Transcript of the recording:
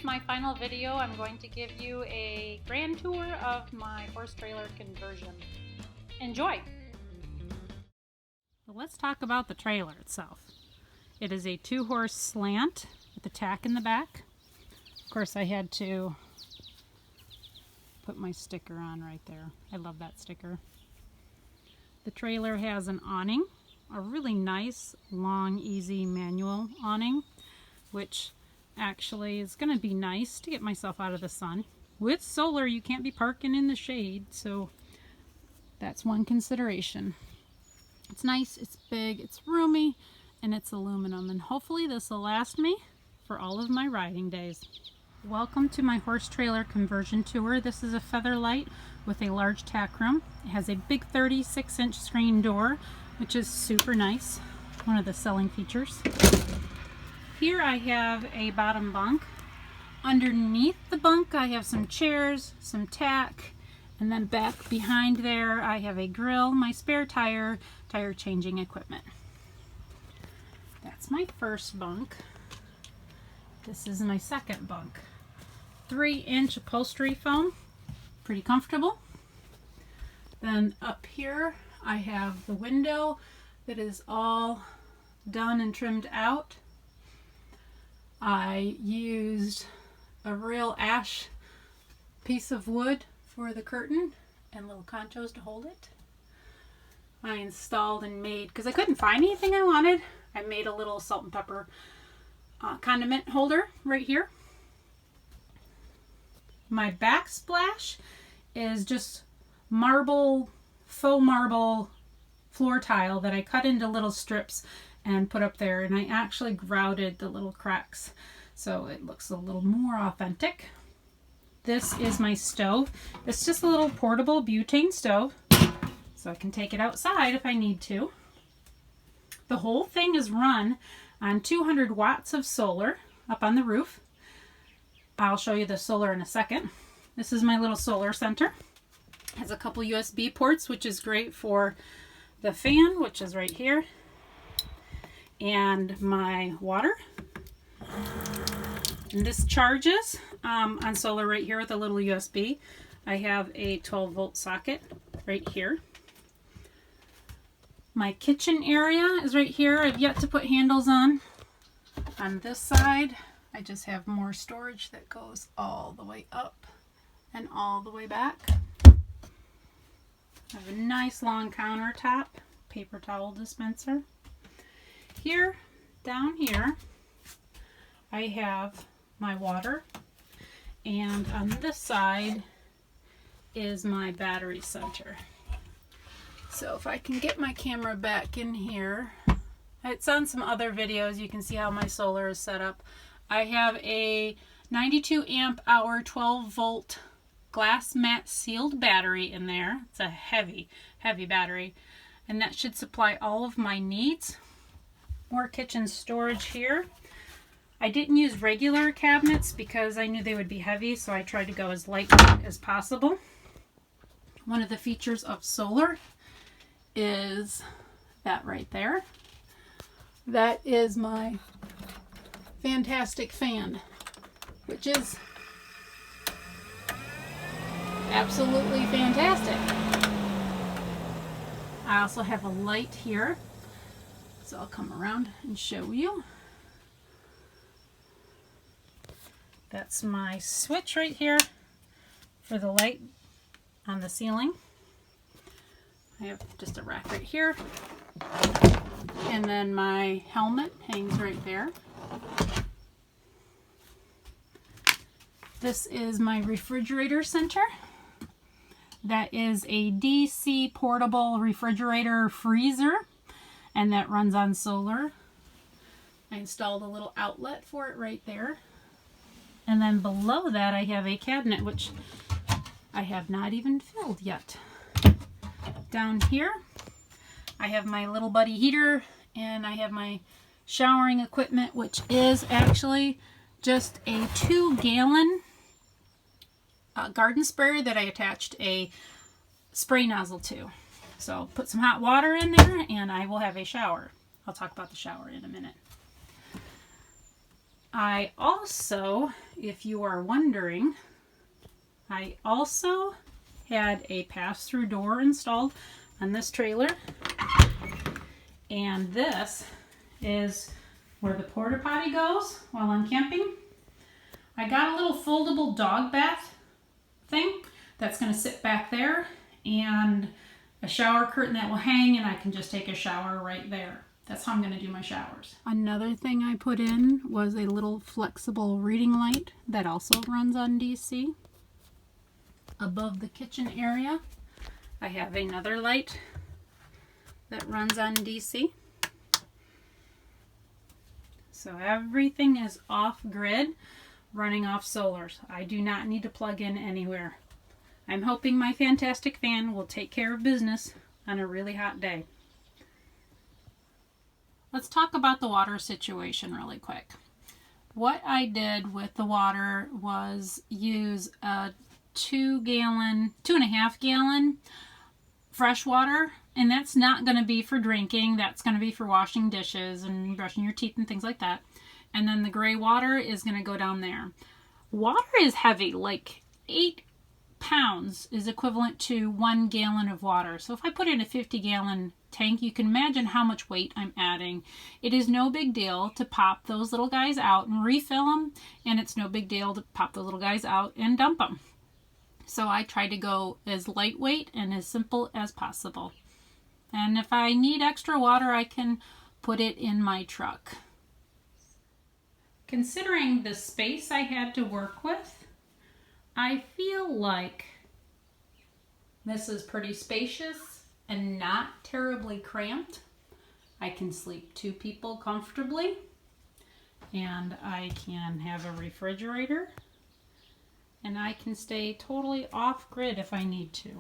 my final video. I'm going to give you a grand tour of my horse trailer conversion. Enjoy! Well, let's talk about the trailer itself. It is a 2-horse slant with a tack in the back. Of course, I had to put my sticker on right there. I love that sticker. The trailer has an awning, a really nice, long, easy manual awning, which actually is going to be nice to get myself out of the sun. With solar, you can't be parking in the shade, so that's one consideration. It's nice, it's big, it's roomy, and it's aluminum, and hopefully this will last me for all of my riding days. Welcome to my horse trailer conversion tour. This is a Featherlite with a large tack room. It has a big 36-inch screen door, which is super nice, one of the selling features. Here I have a bottom bunk. Underneath the bunk I have some chairs, some tack, and then back behind there I have a grill, my spare tire changing equipment. That's my first bunk. This is my second bunk. 3-inch upholstery foam, pretty comfortable. Then up here I have the window that is all done and trimmed out. I used a real ash piece of wood for the curtain and little conchos to hold it. I installed and made, because I couldn't find anything I wanted, I made a little salt and pepper condiment holder right here. My backsplash is just marble, faux marble floor tile that I cut into little strips and put up there, and I actually grouted the little cracks so it looks a little more authentic. This is my stove. It's just a little portable butane stove, so I can take it outside if I need to. The whole thing is run on 200 watts of solar up on the roof. I'll show you the solar in a second. This is my little solar center. It has a couple USB ports, which is great for the fan, which is right here, and my water. And this charges on solar right here with a little USB. I have a 12-volt socket right here. My kitchen area is right here. I've yet to put handles on. On this side, I just have more storage that goes all the way up and all the way back. I have a nice long countertop, paper towel dispenser. Here, down here, I have my water, and on this side is my battery center. So if I can get my camera back in here, it's on some other videos, you can see how my solar is set up. I have a 92 amp hour 12 volt glass mat sealed battery in there. It's a heavy battery, and that should supply all of my needs. More kitchen storage here. I didn't use regular cabinets because I knew they would be heavy, so I tried to go as lightweight as possible. One of the features of solar is that right there. That is my fantastic fan, which is absolutely fantastic. I also have a light here, so I'll come around and show you. That's my switch right here for the light on the ceiling. I have just a rack right here, and then my helmet hangs right there. This is my refrigerator center. That is a DC portable refrigerator freezer, and that runs on solar. I installed a little outlet for it right there. And then below that I have a cabinet, which I have not even filled yet. Down here I have my little buddy heater, and I have my showering equipment, which is actually just a 2-gallon garden sprayer that I attached a spray nozzle to. So put some hot water in there and I will have a shower. I'll talk about the shower in a minute. I also, if you are wondering, I also had a pass-through door installed on this trailer, and this is where the porta potty goes while I'm camping. I got a little foldable dog bath thing that's going to sit back there, and a shower curtain that will hang, and I can just take a shower right there. That's how I'm going to do my showers. Another thing I put in was a little flexible reading light that also runs on DC. Above the kitchen area, I have another light that runs on DC. So everything is off-grid, running off solar. I do not need to plug in anywhere. I'm hoping my fantastic fan will take care of business on a really hot day. Let's talk about the water situation really quick. What I did with the water was use a 2.5 gallon fresh water, and that's not going to be for drinking. That's going to be for washing dishes and brushing your teeth and things like that. And then the gray water is going to go down there. Water is heavy, like 8 pounds is equivalent to 1 gallon of water. So if I put in a 50-gallon tank, you can imagine how much weight I'm adding. It is no big deal to pop those little guys out and refill them, and it's no big deal to pop those little guys out and dump them. So I try to go as lightweight and as simple as possible. And if I need extra water, I can put it in my truck. Considering the space I had to work with, I feel like this is pretty spacious and not terribly cramped. I can sleep 2 people comfortably, and I can have a refrigerator, and I can stay totally off grid if I need to.